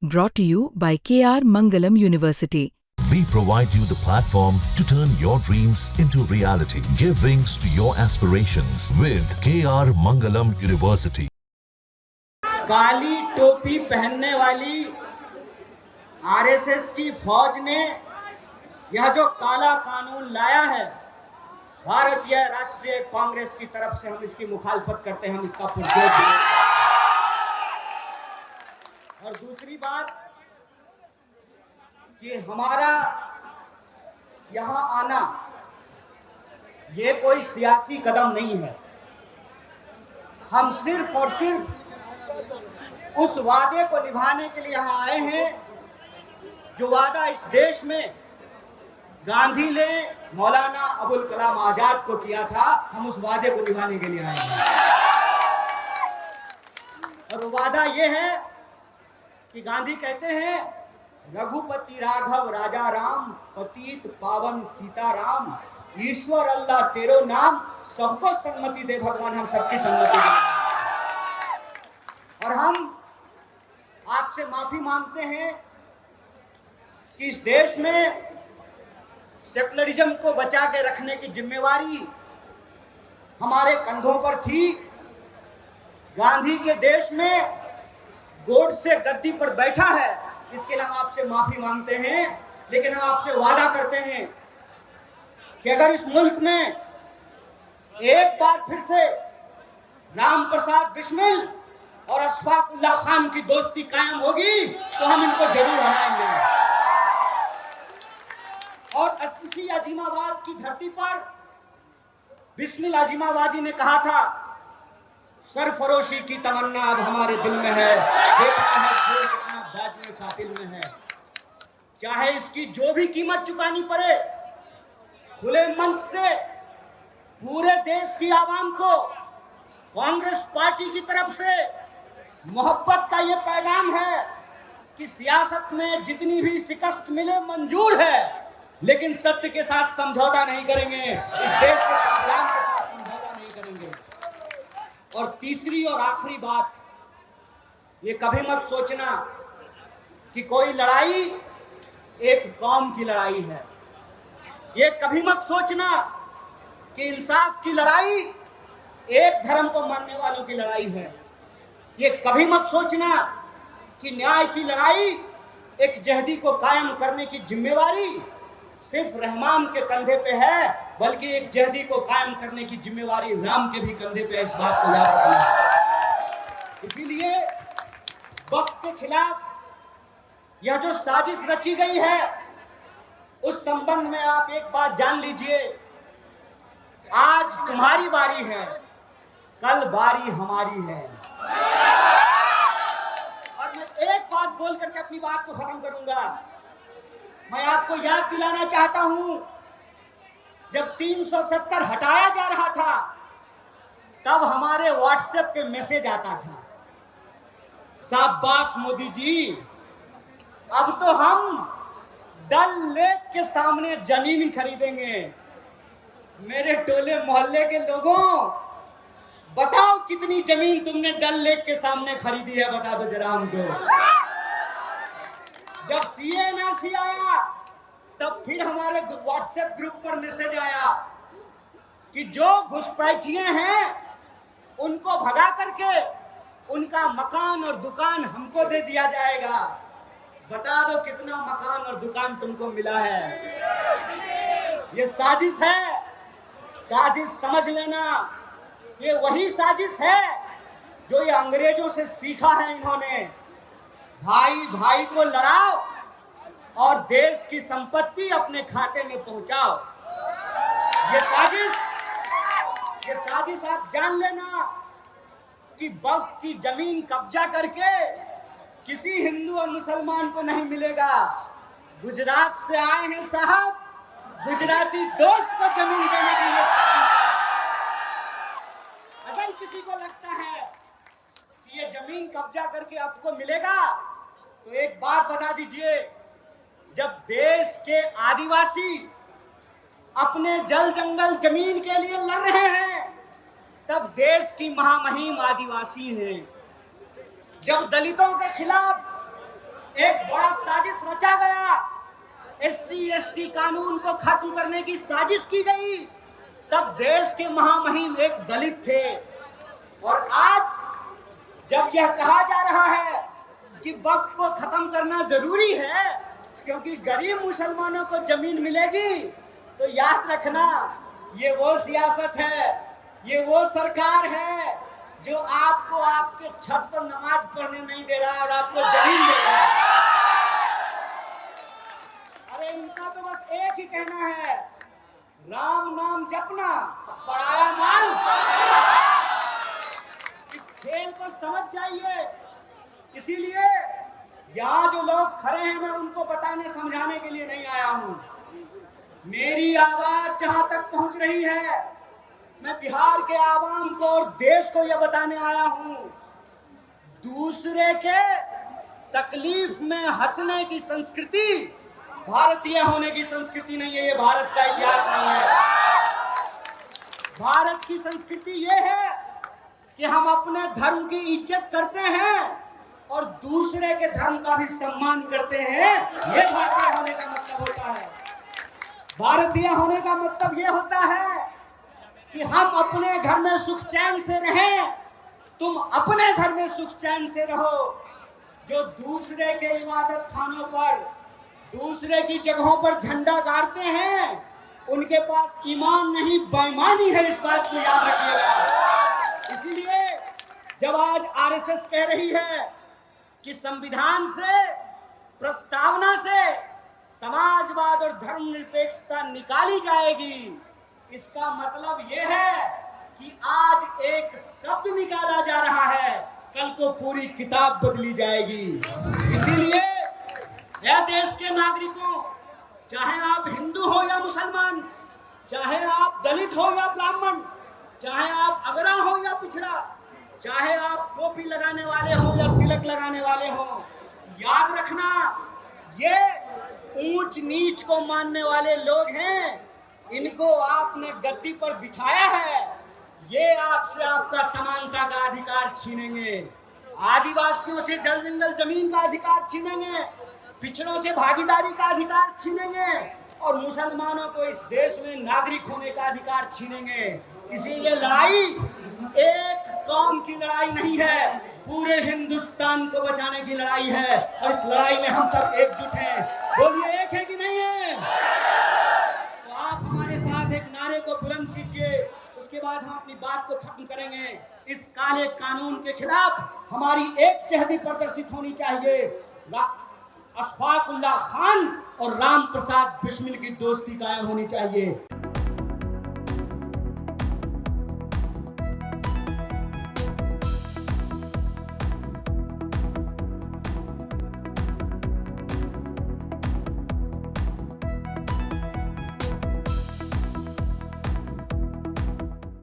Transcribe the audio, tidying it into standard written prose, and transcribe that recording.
Brought to you by KR Mangalam University. We provide you the platform to turn your dreams into reality. Give wings to your aspirations with KR Mangalam University. काली टोपी पहनने वाली RSS की फौज ने यह जो काला कानून लाया है, भारतीय राष्ट्रीय कांग्रेस की तरफ से हम इसकी मुखालफत करते हैं, हम इसका पुरजोर विरोध। और दूसरी बात कि हमारा यहां आना ये कोई सियासी कदम नहीं है। हम सिर्फ और सिर्फ उस वादे को निभाने के लिए यहाँ आए हैं जो वादा इस देश में गांधी ने मौलाना अबुल कलाम आजाद को किया था। हम उस वादे को निभाने के लिए आए हैं और वो वादा ये है कि गांधी कहते हैं, रघुपति राघव राजा राम, पतित पावन सीताराम, ईश्वर अल्लाह तेरो नाम, सबको सम्मति दे भगवान, हम सबकी सम्मति दे। और हम आपसे माफी मांगते हैं कि इस देश में सेकुलरिज्म को बचा के रखने की जिम्मेवारी हमारे कंधों पर थी। गांधी के देश में गोड से गद्दी पर बैठा है, इसके लिए हम आपसे माफी मांगते हैं। लेकिन हम आपसे वादा करते हैं कि अगर इस मुल्क में एक बार फिर से राम प्रसाद बिस्मिल और अशफाक उल्लाह खान की दोस्ती कायम होगी तो हम इनको जरूर हराएंगे। और इसी अजीमाबाद की धरती पर बिस्मिल अजीमाबादी ने कहा था, सरफरोशी की तमन्ना अब हमारे दिल में है, देखना है जोर कितना बाजने कातिल में है। चाहे इसकी जो भी कीमत चुकानी पड़े, खुले मंच से पूरे देश की आवाम को कांग्रेस पार्टी की तरफ से मोहब्बत का ये पैगाम है कि सियासत में जितनी भी शिकस्त मिले मंजूर है, लेकिन सत्य के साथ समझौता नहीं करेंगे, इस देश के संविधान के साथ समझौता नहीं करेंगे। और तीसरी और आखिरी बात, ये कभी मत सोचना कि कोई लड़ाई एक कौम की लड़ाई है। ये कभी मत सोचना कि इंसाफ की लड़ाई एक धर्म को मानने वालों की लड़ाई है। ये कभी मत सोचना कि न्याय की लड़ाई एक जहदी को कायम करने की जिम्मेवारी सिर्फ रहमान के कंधे पे है, बल्कि एक जहदी को कायम करने की जिम्मेवारी राम के भी कंधे पे है। इस बात को याद रखना। इसीलिए वक्त के खिलाफ यह जो साजिश रची गई है, उस संबंध में आप एक बात जान लीजिए, आज तुम्हारी बारी है, कल बारी हमारी है। और मैं एक बात बोल करके अपनी बात को खत्म करूंगा। मैं आपको याद दिलाना चाहता हूं, जब 370 हटाया जा रहा था, तब हमारे व्हाट्सएप पे मैसेज आता था, शाबाश मोदी जी, अब तो हम डल लेक के सामने जमीन खरीदेंगे। मेरे टोले मोहल्ले के लोगों, बताओ कितनी जमीन तुमने डल लेक के सामने खरीदी है, बता दो जरा हमको। जब CA/NRC आया, तब फिर हमारे व्हाट्सएप ग्रुप पर मैसेज आया कि जो घुसपैठिए हैं उनको भगा करके उनका मकान और दुकान हमको दे दिया जाएगा। बता दो कितना मकान और दुकान तुमको मिला है। ये साजिश है, साजिश समझ लेना। ये वही साजिश है जो ये अंग्रेजों से सीखा है इन्होंने। भाई भाई को लड़ाओ और देश की संपत्ति अपने खाते में पहुंचाओ। ये साजिश आप जान लेना कि वक्त की जमीन कब्जा करके किसी हिंदू और मुसलमान को नहीं मिलेगा। गुजरात से आए हैं साहब, गुजराती दोस्त को जमीन देने के लिए। अगर किसी को लगता है कि ये जमीन कब्जा करके आपको मिलेगा, तो एक बात बता दीजिए, जब देश के आदिवासी अपने जल जंगल जमीन के लिए लड़ रहे हैं, तब देश की महामहिम आदिवासी हैं। जब दलितों के खिलाफ SC/ST कानून को खत्म करने की साजिश की गई, तब देश के महामहिम एक दलित थे। और आज जब यह कहा जा रहा है कि वक्फ को खत्म करना जरूरी है क्योंकि गरीब मुसलमानों को जमीन मिलेगी, तो याद रखना ये वो सियासत है, ये वो सरकार है जो आपको आपके छत पर नमाज पढ़ने नहीं दे रहा और आपको जमीन दे रहा है। अरे इनका तो बस एक ही कहना है, राम नाम जपना, पराया माल। इस खेल को समझ जाइए। इसीलिए यहाँ जो लोग खड़े हैं, मैं उनको बताने समझाने के लिए नहीं आया हूँ। मेरी आवाज जहां तक पहुंच रही है, मैं बिहार के आवाम को और देश को यह बताने आया हूं, दूसरे के तकलीफ में हंसने की संस्कृति भारतीय होने की संस्कृति नहीं है। ये भारत का इतिहास नहीं है। भारत की संस्कृति ये है कि हम अपने धर्म की इज्जत करते हैं और दूसरे के धर्म का भी सम्मान करते हैं। ये भारतीय होने का मतलब होता है। भारतीय होने का मतलब ये होता है कि हम अपने घर में सुख चैन से रहें, तुम अपने घर में सुख चैन से रहो। जो दूसरे के इबादत खानों पर, दूसरे की जगहों पर झंडा गाड़ते हैं, उनके पास ईमान नहीं बेईमानी है। इस बात को याद रखिएगा। इसीलिए जब आज RSS कह रही है कि संविधान से, प्रस्तावना से समाजवाद और धर्मनिरपेक्षता निकाली जाएगी, इसका मतलब यह है कि आज एक शब्द निकाला जा रहा है, कल को पूरी किताब बदली जाएगी। इसीलिए यह देश के नागरिकों, चाहे आप हिंदू हो या मुसलमान, चाहे आप दलित हो या ब्राह्मण, चाहे आप अगरा हो या पिछड़ा, चाहे आप टोपी लगाने वाले हो या तिलक लगाने वाले हो, याद रखना ये ऊंच नीच को मानने वाले लोग हैं। इनको आपने गद्दी पर बिठाया है, ये आपसे आपका समानता का अधिकार छीनेंगे, आदिवासियों से जल जंगल जमीन का अधिकार छीनेंगे, पिछड़ों से भागीदारी का अधिकार छीनेंगे और मुसलमानों को इस देश में नागरिक होने का अधिकार छीनेंगे। इसीलिए लड़ाई एक कौम की लड़ाई नहीं है, पूरे हिंदुस्तान को बचाने की लड़ाई है और इस लड़ाई में हम सब एकजुट हैं। बोलिए, एक है कि नहीं है? तो आप हमारे साथ एक नारे को बुलंद कीजिए, उसके बाद हम अपनी बात को खत्म करेंगे। इस काले कानून के खिलाफ हमारी एक जहदी प्रदर्शित होनी चाहिए। अशफाक उल्लाह खान और राम प्रसाद बिस्मिल की दोस्ती कायम होनी चाहिए।